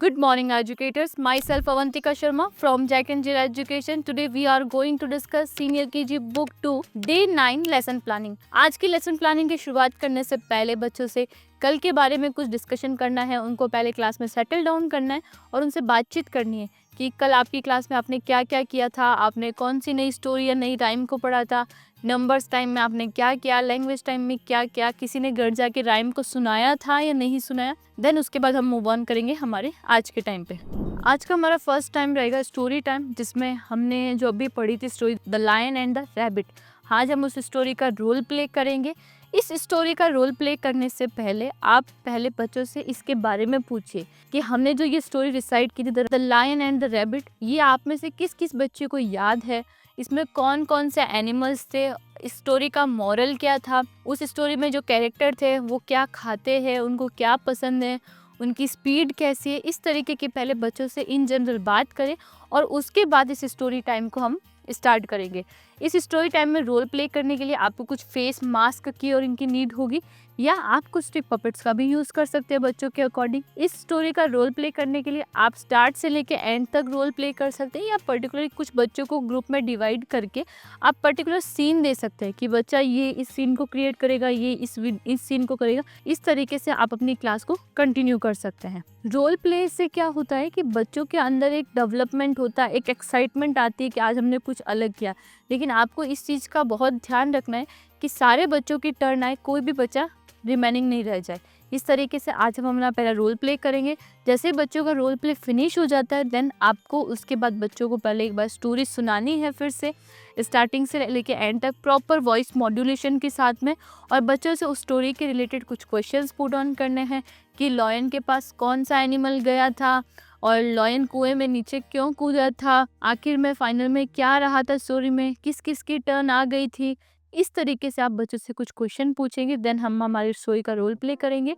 Good morning, educators. Myself Avantika Sharma from Jack and Jill Education. Today we are going to discuss Senior KG Book 2 Day 9 Lesson Planning. आज की lesson planning की शुरुआत करने से पहले बच्चों से कल के बारे में कुछ डिस्कशन करना है, उनको पहले क्लास में सेटल डाउन करना है और उनसे बातचीत करनी है कि कल आपकी क्लास में आपने क्या क्या किया था, आपने कौन सी नई स्टोरी या नई राइम को पढ़ा था, नंबर्स टाइम में आपने क्या किया, लैंग्वेज टाइम में क्या क्या, किसी ने घर जाके राइम को सुनाया था या नहीं सुनाया। देन उसके बाद हम मूव ऑन करेंगे हमारे आज के टाइम पे। आज का हमारा फर्स्ट टाइम रहेगा स्टोरी टाइम, जिसमें हमने जो अभी पढ़ी थी story the lion and the rabbit. आज हम उस स्टोरी का रोल प्ले करेंगे। इस स्टोरी का रोल प्ले करने से पहले आप पहले बच्चों से इसके बारे में पूछिए कि हमने जो ये स्टोरी रिसाइट की थी the lion and the rabbit, ये आप में से किस किस बच्चे को याद है, इसमें कौन कौन से एनिमल्स थे, इस स्टोरी का मॉरल क्या था, उस स्टोरी में जो कैरेक्टर थे वो क्या खाते हैं, उनको क्या पसंद है, उनकी स्पीड कैसी है। इस तरीके के पहले बच्चों से इन जनरल बात करें और उसके बाद इस स्टोरी टाइम को हम स्टार्ट करेंगे। इस स्टोरी टाइम में रोल प्ले करने के लिए आपको कुछ फेस मास्क की और इनकी नीड होगी, या आप कुछ स्टिक पपेट्स का भी यूज़ कर सकते हैं बच्चों के अकॉर्डिंग। इस स्टोरी का रोल प्ले करने के लिए आप स्टार्ट से लेके एंड तक रोल प्ले कर सकते हैं, या पर्टिकुलरली कुछ बच्चों को ग्रुप में डिवाइड करके आप पर्टिकुलर सीन दे सकते हैं कि बच्चा ये इस सीन को क्रिएट करेगा, ये इस सीन को करेगा। इस तरीके से आप अपनी क्लास को कंटिन्यू कर सकते हैं। रोल प्ले से क्या होता है कि बच्चों के अंदर एक डेवलपमेंट होता है, एक एक्साइटमेंट आती है कि आज हमने कुछ अलग किया। लेकिन आपको इस चीज़ का बहुत ध्यान रखना है कि सारे बच्चों की टर्न आए, कोई भी बच्चा रिमेनिंग नहीं रह जाए। इस तरीके से आज हम अपना पहला रोल प्ले करेंगे। जैसे ही बच्चों का रोल प्ले फिनिश हो जाता है, देन आपको उसके बाद बच्चों को पहले एक बार स्टोरी सुनानी है, फिर से स्टार्टिंग से लेके एंड तक प्रॉपर वॉइस मॉड्यूलेशन के साथ में, और बच्चों से उस स्टोरी के रिलेटेड कुछ क्वेश्चंस पुट ऑन करने हैं कि लॉयन के पास कौन सा एनिमल गया था और लॉयन कुएं में नीचे क्यों कूदा था, आखिर में फाइनल में क्या रहा था स्टोरी में, किस किस की टर्न आ गई थी। इस तरीके से आप बच्चों से कुछ क्वेश्चन पूछेंगे, देन हम हमारी स्टोरी का रोल प्ले करेंगे।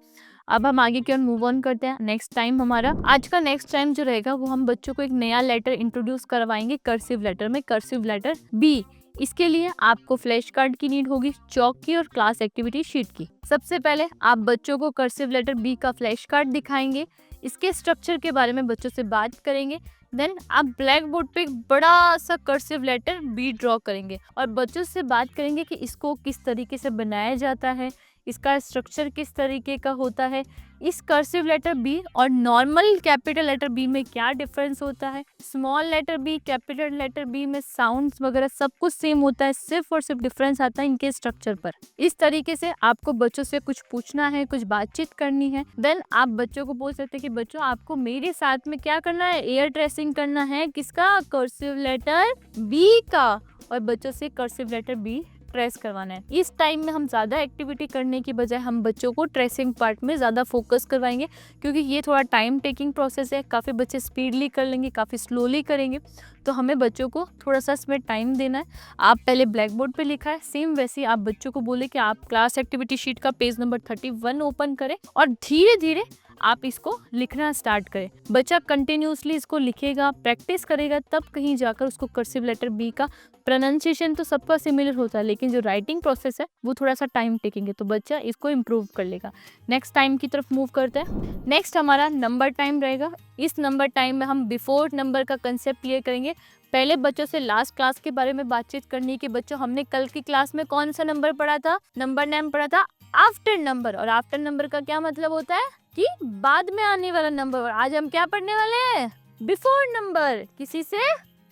अब हम आगे की ओर मूव ऑन करते हैं। नेक्स्ट टाइम हमारा आज का नेक्स्ट टाइम जो रहेगा वो हम बच्चों को एक नया लेटर इंट्रोड्यूस करवाएंगे कर्सिव लेटर में, कर्सिव लेटर बी। इसके लिए आपको फ्लैश कार्ड की नीड होगी, चौक की और क्लास एक्टिविटी शीट की। सबसे पहले आप बच्चों को कर्सिव लेटर बी का फ्लैश कार्ड दिखाएंगे, इसके स्ट्रक्चर के बारे में बच्चों से बात करेंगे। देन आप ब्लैक बोर्ड पे एक बड़ा सा कर्सिव लेटर बी ड्रॉ करेंगे और बच्चों से बात करेंगे कि इसको किस तरीके से बनाया जाता है, इसका स्ट्रक्चर किस तरीके का होता है, इस कर्सिव लेटर बी और नॉर्मल कैपिटल लेटर बी में क्या डिफरेंस होता है, small letter B capital letter B में साउंड्स वगैरह सब कुछ सेम होता है, सिर्फ और सिर्फ डिफरेंस आता है इनके स्ट्रक्चर पर। इस तरीके से आपको बच्चों से कुछ पूछना है, कुछ बातचीत करनी है। देन आप बच्चों को बोल सकते हैं कि बच्चों आपको मेरे साथ में क्या करना है, एयर ट्रेसिंग करना है, किसका, कर्सिव लेटर बी का, और बच्चों से कर्सिव लेटर बी ट्रेस करवाना है। इस टाइम में हम ज़्यादा एक्टिविटी करने की बजाय हम बच्चों को ट्रेसिंग पार्ट में ज़्यादा फोकस करवाएंगे, क्योंकि ये थोड़ा टाइम टेकिंग प्रोसेस है। काफ़ी बच्चे स्पीडली कर लेंगे, काफ़ी स्लोली करेंगे, तो हमें बच्चों को थोड़ा सा इसमें टाइम देना है। आप पहले ब्लैक बोर्ड पे लिखा है, सेम वैसे ही आप बच्चों को बोले कि आप क्लास एक्टिविटी शीट का पेज नंबर 31 ओपन करें और धीरे धीरे आप इसको लिखना स्टार्ट करें। बच्चा कंटिन्यूसली इसको लिखेगा, प्रैक्टिस करेगा, तब कहीं जाकर उसको कर्सिव लेटर बी का प्रोनाउंसिएशन तो सबका सिमिलर होता है, लेकिन जो राइटिंग प्रोसेस है वो थोड़ा सा टाइम टेकिंग है, तो बच्चा इसको इम्प्रूव कर लेगा। नेक्स्ट टाइम की तरफ मूव करते हैं। नेक्स्ट हमारा नंबर टाइम रहेगा। इस नंबर टाइम में हम बिफोर नंबर का कंसेप्ट क्लियर करेंगे। पहले बच्चों से लास्ट क्लास के बारे में बातचीत करनी कि बच्चों हमने कल की क्लास में कौन सा नंबर पढ़ा था, नंबर नेम पढ़ा था आफ्टर नंबर, और आफ्टर नंबर का क्या मतलब होता है कि बाद में आने वाला नंबर। और आज हम क्या पढ़ने वाले हैं, बिफोर नंबर, किसी से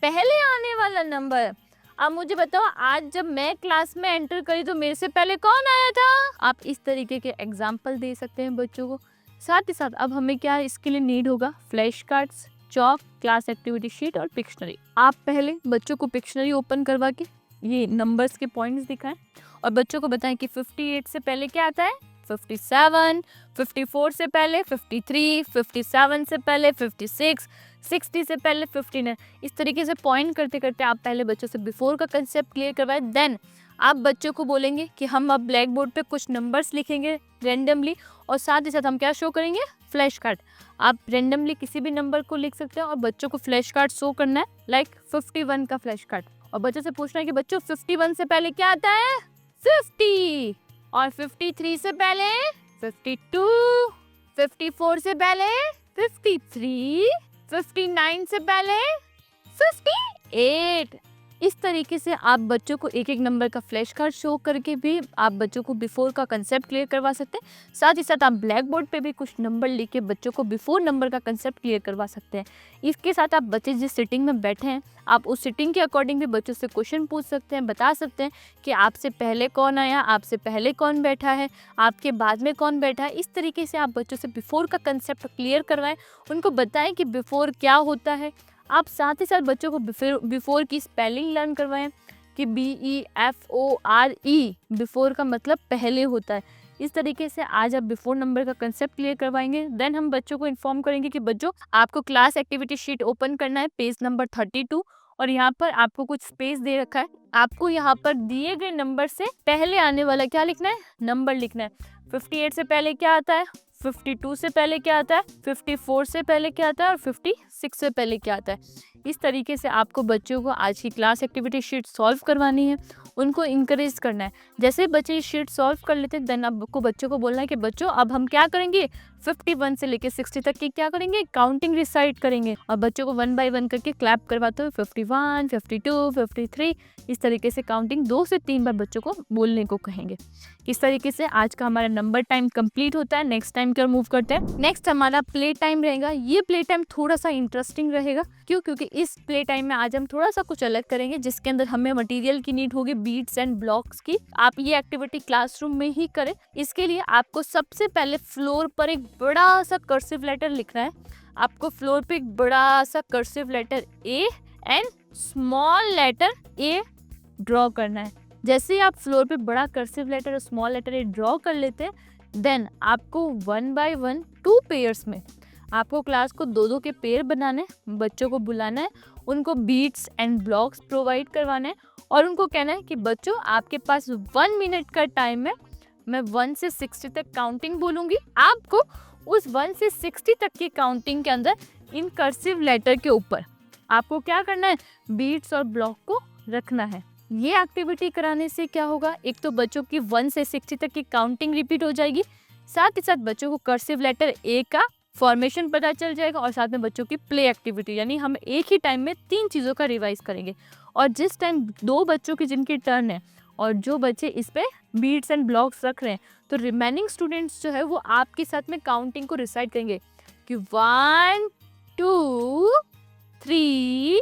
पहले आने वाला नंबर। अब मुझे बताओ, आज जब मैं क्लास में एंटर करी तो मेरे से पहले कौन आया था। आप इस तरीके के एग्जाम्पल दे सकते हैं बच्चों को। साथ ही साथ अब हमें क्या इसके लिए नीड होगा, flash cards, chalk, class activity sheet और पिक्शनरी। आप पहले बच्चों को पिक्शनरी ओपन करवा के ये नंबर्स के पॉइंट्स दिखाएं और बच्चों को बताएं कि 58 से पहले क्या आता है, 57, 54 से पहले 53, 57 से पहले 56, 60 से पहले 59। इस तरीके से पॉइंट करते करते आप पहले बच्चों से बिफोर का कंसेप्ट क्लियर करवाएं। देन आप बच्चों को बोलेंगे कि हम अब ब्लैक बोर्ड पे कुछ नंबर्स लिखेंगे रेंडमली, और साथ ही साथ हम क्या शो करेंगे, फ्लैश कार्ड। आप रेंडमली किसी भी नंबर को लिख सकते हैं और बच्चों को फ्लैश कार्ड शो करना है, लाइक 51 का फ्लैश कार्ड, और बच्चों से पूछना है कि बच्चों 51 से पहले क्या आता है, 50, और 53 से पहले 52, 54 से पहले 53, 59 से पहले 58। इस तरीके से आप बच्चों को एक एक नंबर का फ्लैश कार्ड शो करके भी आप बच्चों को बिफोर का कंसेप्ट क्लियर करवा सकते हैं। साथ ही साथ आप ब्लैक बोर्ड पे भी कुछ नंबर लिख के बच्चों को बिफोर नंबर का कंसेप्ट क्लियर करवा सकते हैं। इसके साथ आप बच्चे जिस सिटिंग में बैठे हैं आप उस सिटिंग के अकॉर्डिंग भी बच्चों से क्वेश्चन पूछ सकते हैं, बता सकते हैं कि आपसे पहले कौन आया, आपसे पहले कौन बैठा है, आपके बाद में कौन बैठा है। इस तरीके से आप बच्चों से बिफोर का कंसेप्ट क्लियर करवाएं, उनको बताएं कि बिफोर क्या होता है। आप साथ ही साथ बच्चों को बिफोर की स्पेलिंग लर्न करवाएं कि BEFORE बिफोर का मतलब पहले होता है। इस तरीके से आज आप बिफोर नंबर का कंसेप्ट क्लियर करवाएंगे। देन हम बच्चों को इन्फॉर्म करेंगे कि बच्चों आपको क्लास एक्टिविटी शीट ओपन करना है, पेज नंबर 32, और यहाँ पर आपको कुछ स्पेस दे रखा है। आपको यहाँ पर दिए गए नंबर से पहले आने वाला क्या लिखना है, नंबर लिखना है। 58 से पहले क्या आता है, 52 से पहले क्या आता है, 54 से पहले क्या आता है और 56 से पहले क्या आता है। इस तरीके से आपको बच्चों को आज की क्लास एक्टिविटी शीट सॉल्व करवानी है, उनको इंकरेज करना है। जैसे बच्चे ये शीट सॉल्व कर लेते हैं देन आपको बच्चों को बोलना है कि बच्चों अब हम क्या करेंगे, 51 से लेके 60 तक की क्या करेंगे, काउंटिंग रिसाइट करेंगे, और बच्चों को 1 बाय 1 करके क्लैप करवाते हुए 51, 52, 53 इस तरीके से काउंटिंग 2 से 3 बार बच्चों को बोलने को कहेंगे। इस तरीके से आज का हमारा नंबर टाइम कंप्लीट होता है। नेक्स्ट टाइम की ओर मूव करते हैं। नेक्स्ट हमारा प्ले टाइम रहेगा। ये प्ले टाइम थोड़ा सा इंटरेस्टिंग रहेगा। क्यों? क्योंकि इस प्ले टाइम में आज हम थोड़ा सा कुछ अलग करेंगे, जिसके अंदर हमें मटेरियल की नीड होगी बीट्स एंड ब्लॉक्स की। आप ये एक्टिविटी क्लासरूम में ही करें। इसके लिए आपको सबसे पहले फ्लोर पर एक बड़ा सा कर्सिव लेटर लिखना है। आपको फ्लोर पे एक बड़ा सा cursive letter A and small letter A draw करना है। जैसे ही आप फ्लोर पे बड़ा कर्सिव लेटर और स्मॉल लेटर ए ड्रॉ कर लेते हैं देन आपको 1 बाय 1 2 पेयर्स में आपको क्लास को 2-2 के पेयर बनाने, बच्चों को बुलाना है, उनको बीट्स एंड ब्लॉक्स प्रोवाइड करवाना है और उनको कहना है कि बच्चों आपके पास 1 मिनट का टाइम है। मैं 1 से 60 तक काउंटिंग बोलूँगी। आपको उस 1 से 60 तक की काउंटिंग के अंदर इन कर्सिव लेटर के ऊपर आपको क्या करना है, बीट्स और ब्लॉक को रखना है। ये एक्टिविटी कराने से क्या होगा, एक तो बच्चों की 1 से 60 तक की काउंटिंग रिपीट हो जाएगी, साथ ही साथ बच्चों को कर्सिव लेटर ए का फॉर्मेशन पता चल जाएगा और साथ में बच्चों की प्ले एक्टिविटी, यानी हम एक ही टाइम में 3 चीज़ों का रिवाइज करेंगे। और जिस टाइम 2 बच्चों की जिनकी टर्न है और जो बच्चे इस पे बीट्स एंड ब्लॉक्स रख रहे हैं तो रिमेनिंग स्टूडेंट्स जो है वो आपके साथ में काउंटिंग को रिसाइट करेंगे कि 1 2 3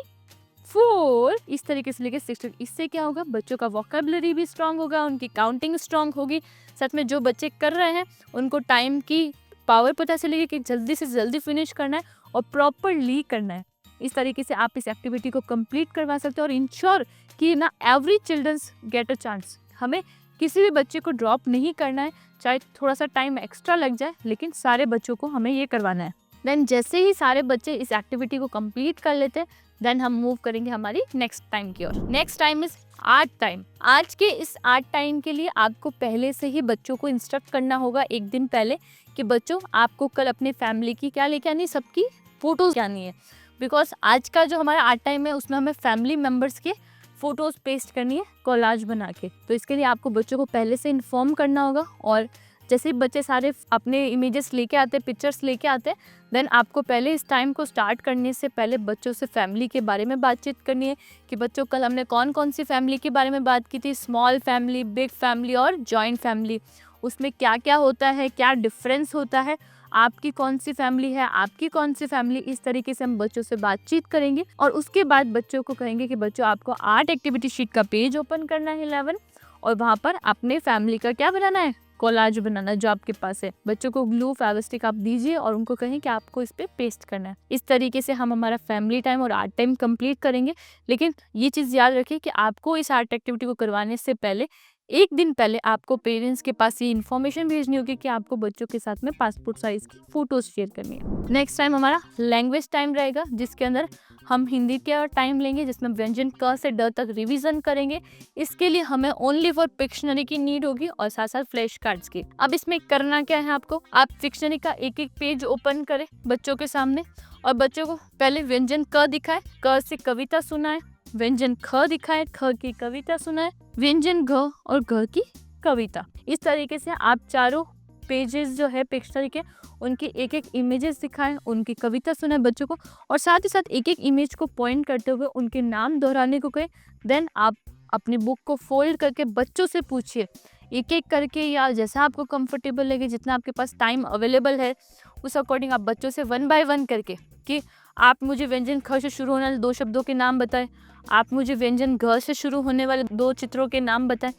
4 इस तरीके से लेके 60। इससे क्या होगा, बच्चों का वोकैबुलरी भी स्ट्रांग होगा, उनकी काउंटिंग स्ट्रांग होगी, साथ में जो बच्चे कर रहे हैं उनको टाइम की पावर पता चलेगी कि जल्दी से जल्दी फिनिश करना है और प्रॉपरली करना है। इस तरीके से आप इस एक्टिविटी को कंप्लीट करवा सकते हो और इंश्योर कि ना every childrens get a chance. हमें किसी भी बच्चे को ड्रॉप नहीं करना है, चाहे थोड़ा सा टाइम एक्स्ट्रा लग जाए, लेकिन सारे बच्चों को हमें ये करवाना है। देन जैसे ही सारे बच्चे इस एक्टिविटी को कंप्लीट कर लेते हैं देन हम मूव करेंगे हमारी नेक्स्ट टाइम की ओर। Next time is art time. आज के इस आर्ट टाइम के लिए आपको पहले से ही बच्चों को इंस्ट्रक्ट करना होगा एक दिन पहले कि बच्चों आपको कल अपने फैमिली की क्या लेके आनी है, सबकी फोटोज आनी है। बिकॉज आज का जो हमारा आर्ट टाइम है उसमें हमें फैमिली मेम्बर्स के फोटोज पेस्ट करनी है कोलाज बना के। तो इसके लिए आपको बच्चों को पहले से इन्फॉर्म करना होगा और जैसे ही बच्चे सारे अपने इमेजेस लेके आते हैं, पिक्चर्स लेके आते हैं, देन आपको पहले इस टाइम को स्टार्ट करने से पहले बच्चों से फैमिली के बारे में बातचीत करनी है कि बच्चों कल हमने कौन कौन सी फैमिली के बारे में बात की थी, स्मॉल फैमिली, बिग फैमिली और जॉइंट फैमिली। उसमें क्या क्या होता है, क्या डिफरेंस होता है, आपकी कौन सी फैमिली है, आपकी कौन सी फैमिली। इस तरीके से हम बच्चों से बातचीत करेंगे और उसके बाद बच्चों को कहेंगे कि बच्चों आपको आर्ट एक्टिविटी शीट का पेज ओपन करना है 11 और वहाँ पर अपने फैमिली का क्या बनाना है, कोलाज बनाना जो आपके पास है। बच्चों को ग्लू फेविस्टिक आप दीजिए और उनको कहें कि आपको इस पे पेस्ट करना है। इस तरीके से हम हमारा फैमिली टाइम और आर्ट टाइम कंप्लीट करेंगे। लेकिन ये चीज़ याद रखिए कि आपको इस आर्ट एक्टिविटी को करवाने से पहले एक दिन पहले आपको पेरेंट्स के पास ये इन्फॉर्मेशन भेजनी होगी कि आपको बच्चों के साथ में पासपोर्ट साइज की फोटोज शेयर करनी है। नेक्स्ट टाइम हमारा लैंग्वेज टाइम रहेगा जिसके अंदर हम हिंदी का टाइम लेंगे, जिसमें व्यंजन क से ड तक रिवीजन करेंगे। इसके लिए हमें ओनली फॉर पिक्शनरी की नीड होगी और साथ साथ फ्लैश कार्ड्स की। अब इसमें करना क्या है, आपको आप पिक्शनरी का एक एक पेज ओपन करें बच्चों के सामने और बच्चों को पहले व्यंजन क दिखाए, क से कविता सुनाए, व्यंजन ख दिखाए, ख की कविता सुनाए, व्यंजन घ और घ की कविता। इस तरीके से आप चारों पेजेस जो है पिक्शनरी के उनकी एक एक इमेजेस दिखाएं, उनकी कविता सुनाएं बच्चों को, और साथ ही साथ एक एक इमेज को पॉइंट करते हुए उनके नाम दोहराने को कहें। देन आप अपनी बुक को फोल्ड करके बच्चों से पूछिए एक एक करके, या जैसा आपको कंफर्टेबल लगे, जितना आपके पास टाइम अवेलेबल है उस अकॉर्डिंग आप बच्चों से 1 बाय 1 करके कि आप मुझे व्यंजन ख से शुरू होने वाले 2 शब्दों के नाम बताएं, आप मुझे व्यंजन घ से शुरू होने वाले 2 चित्रों के नाम बताएं।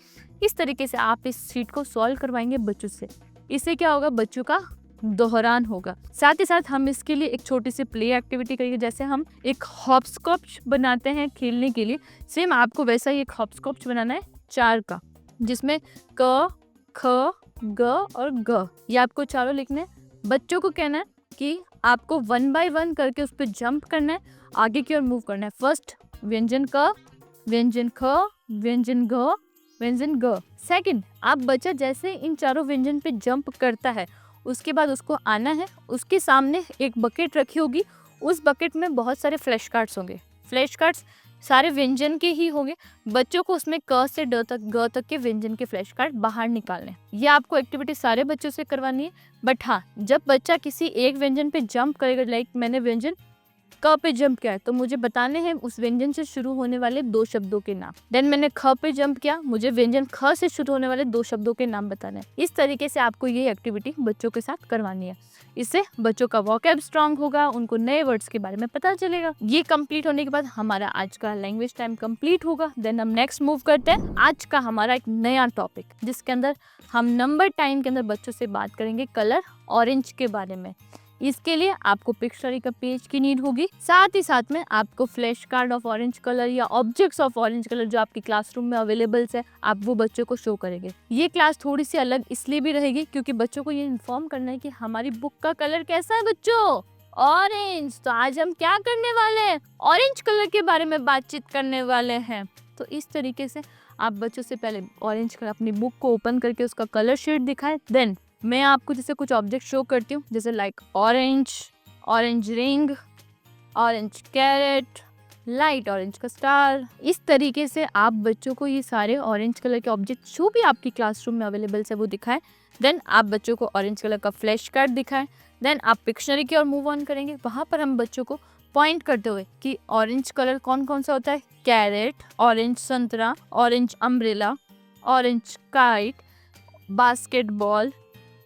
इस तरीके से आप इस शीट को सॉल्व करवाएंगे बच्चों से। इससे क्या होगा, बच्चों का दोहरान होगा। साथ ही साथ हम इसके लिए एक छोटी सी प्ले एक्टिविटी करेंगे। जैसे हम एक हॉपस्कॉच बनाते हैं खेलने के लिए, सेम आपको वैसा ही एक हॉपस्कॉच बनाना है 4 का, जिसमें क, ख, ग और ग, ये आपको चारों लिखने हैं। बच्चों को कहना है कि आपको 1 बाय 1 करके उस पर जंप करना है, आगे की ओर मूव करना है। फर्स्ट व्यंजन क, व्यंजन ख, व्यंजन घ, व्यंजन ग। सेकंड, आप बच्चा जैसे इन चारों व्यंजन पे जंप करता है उसके बाद उसको आना है, उसके सामने एक बकेट रखी होगी, उस बकेट में बहुत सारे फ्लैश कार्ड्स होंगे। फ्लैश कार्ड्स सारे व्यंजन के ही होंगे। बच्चों को उसमें क से ड तक, ग तक के व्यंजन के फ्लैश कार्ड बाहर निकालने। ये आपको एक्टिविटी सारे बच्चों से करवानी है। बट हाँ, जब बच्चा किसी एक व्यंजन पे जंप करेगा, लाइक मैंने व्यंजन क पे जंप किया है तो मुझे बताने हैं उस व्यंजन से शुरू होने वाले 2 शब्दों के नाम। देन मैंने ख पे जंप किया, मुझे व्यंजन ख से शुरू होने वाले 2 शब्दों के नाम बताने हैं। इस तरीके से आपको ये एक्टिविटी बच्चों के साथ करवानी है। इससे बच्चों का वोकैब स्ट्रांग होगा, उनको नए वर्ड्स के बारे में पता चलेगा। ये कंप्लीट होने के बाद हमारा आज का लैंग्वेज टाइम कंप्लीट होगा। देन हम नेक्स्ट मूव करते हैं। आज का हमारा एक नया टॉपिक, जिसके अंदर हम नंबर टाइम के अंदर बच्चों से बात करेंगे कलर ऑरेंज के बारे में। इसके लिए आपको पिक्चरी का पेज की नीड होगी, साथ ही साथ में आपको flash card of orange colour या ऑब्जेक्ट्स ऑफ ऑरेंज कलर जो आपकी क्लासरूम में अवेलेबल है, आप वो बच्चों को शो करेंगे। ये क्लास थोड़ी सी अलग इसलिए भी रहेगी क्योंकि बच्चों को ये इन्फॉर्म करना है कि हमारी बुक का कलर कैसा है बच्चों, ऑरेंज। तो आज हम क्या करने वाले हैं, ऑरेंज कलर के बारे में बातचीत करने वाले हैं। तो इस तरीके से आप बच्चों से पहले ऑरेंज कलर, अपनी बुक को ओपन करके उसका कलर शेड दिखाएं। देन मैं आपको जैसे कुछ ऑब्जेक्ट शो करती हूँ, जैसे like orange, orange ring, orange carrot, light orange का स्टार। इस तरीके से आप बच्चों को ये सारे ऑरेंज कलर के ऑब्जेक्ट जो भी आपकी क्लासरूम में अवेलेबल है वो दिखाएं। देन आप बच्चों को ऑरेंज कलर का फ्लैश कार्ड दिखाएं। देन आप पिक्शनरी की ओर मूव ऑन करेंगे। वहाँ पर हम बच्चों को पॉइंट करते हुए कि ऑरेंज कलर कौन कौन सा होता है, कैरेट, ऑरेंज संतरा, orange umbrella, orange kite, basketball,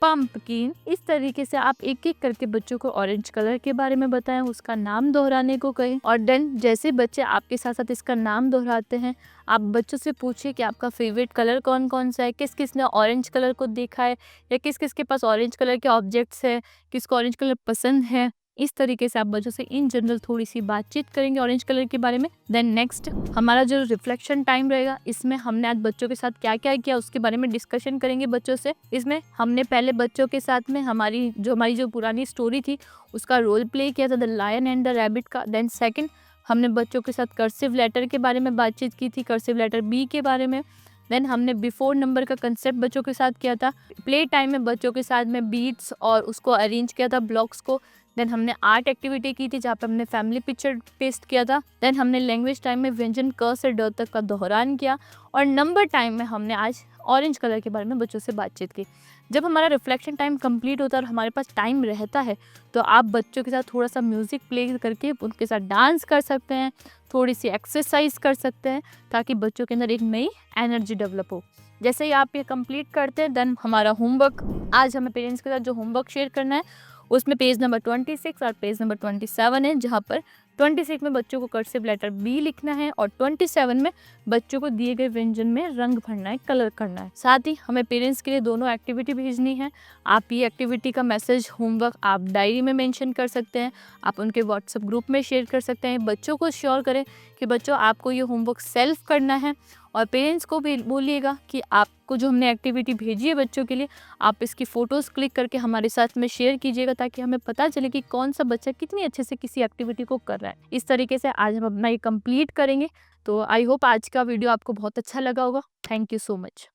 pumpkin. इस तरीके से आप एक एक करके बच्चों को ऑरेंज कलर के बारे में बताएं, उसका नाम दोहराने को कहें। और देन जैसे बच्चे आपके साथ साथ इसका नाम दोहराते हैं, आप बच्चों से पूछिए कि आपका फेवरेट कलर कौन कौन सा है, किस किस ने ऑरेंज कलर को देखा है, या किस किस के पास ऑरेंज कलर के ऑब्जेक्ट्स है, किसको ऑरेंज कलर पसंद है। इस तरीके से आप बच्चों से इन जनरल थोड़ी सी बातचीत करेंगे ऑरेंज कलर के बारे में। देन नेक्स्ट हमारा जो रिफ्लेक्शन टाइम रहेगा, इसमें हमने आज बच्चों के साथ क्या क्या किया उसके बारे में डिस्कशन करेंगे बच्चों से। इसमें हमने पहले बच्चों के साथ में हमारी जो पुरानी स्टोरी थी उसका रोल प्ले किया था, the lion and the rabbit का। देन सेकंड हमने बच्चों के साथ कर्सिव लेटर के बारे में बातचीत की थी, कर्सिव लेटर बी के बारे में। देन हमने बिफोर नंबर का कंसेप्ट बच्चों के साथ किया था। प्ले टाइम में बच्चों के साथ में बीट्स और उसको अरेंज किया था, ब्लॉक्स को। देन हमने आर्ट एक्टिविटी की थी जहाँ पे हमने फैमिली पिक्चर पेस्ट किया था। देन हमने लैंग्वेज टाइम में व्यंजन क से ड तक का दोहरान किया। और नंबर टाइम में हमने आज ऑरेंज कलर के बारे में बच्चों से बातचीत की। जब हमारा रिफ्लेक्शन टाइम कंप्लीट होता है और हमारे पास टाइम रहता है तो आप बच्चों के साथ थोड़ा सा म्यूज़िक प्ले करके उनके साथ डांस कर सकते हैं, थोड़ी सी एक्सरसाइज कर सकते हैं, ताकि बच्चों के अंदर एक नई एनर्जी डेवलप हो। जैसे ही आप ये कंप्लीट करते हैं, देन हमारा होमवर्क, आज हमें पेरेंट्स के साथ जो होमवर्क शेयर करना है उसमें पेज नंबर 26 और पेज नंबर 27 है, जहाँ पर 26 में बच्चों को कर्सिव लेटर बी लिखना है और 27 में बच्चों को दिए गए व्यंजन में रंग भरना है, कलर करना है। साथ ही हमें पेरेंट्स के लिए दोनों एक्टिविटी भेजनी है। आप ये एक्टिविटी का मैसेज, होमवर्क आप डायरी में मेंशन कर सकते हैं, आप उनके व्हाट्सएप ग्रुप में शेयर कर सकते हैं। बच्चों को श्योर करें कि बच्चों आपको ये होमवर्क सेल्फ करना है, और पेरेंट्स को भी बोलिएगा कि आपको जो हमने एक्टिविटी भेजी है बच्चों के लिए, आप इसकी फ़ोटोज़ क्लिक करके हमारे साथ में शेयर कीजिएगा, ताकि हमें पता चले कि कौन सा बच्चा कितनी अच्छे से किसी एक्टिविटी को कर रहा है। इस तरीके से आज हम अपना ये कंप्लीट करेंगे। तो आई होप आज का वीडियो आपको बहुत अच्छा लगा होगा। Thank you so much.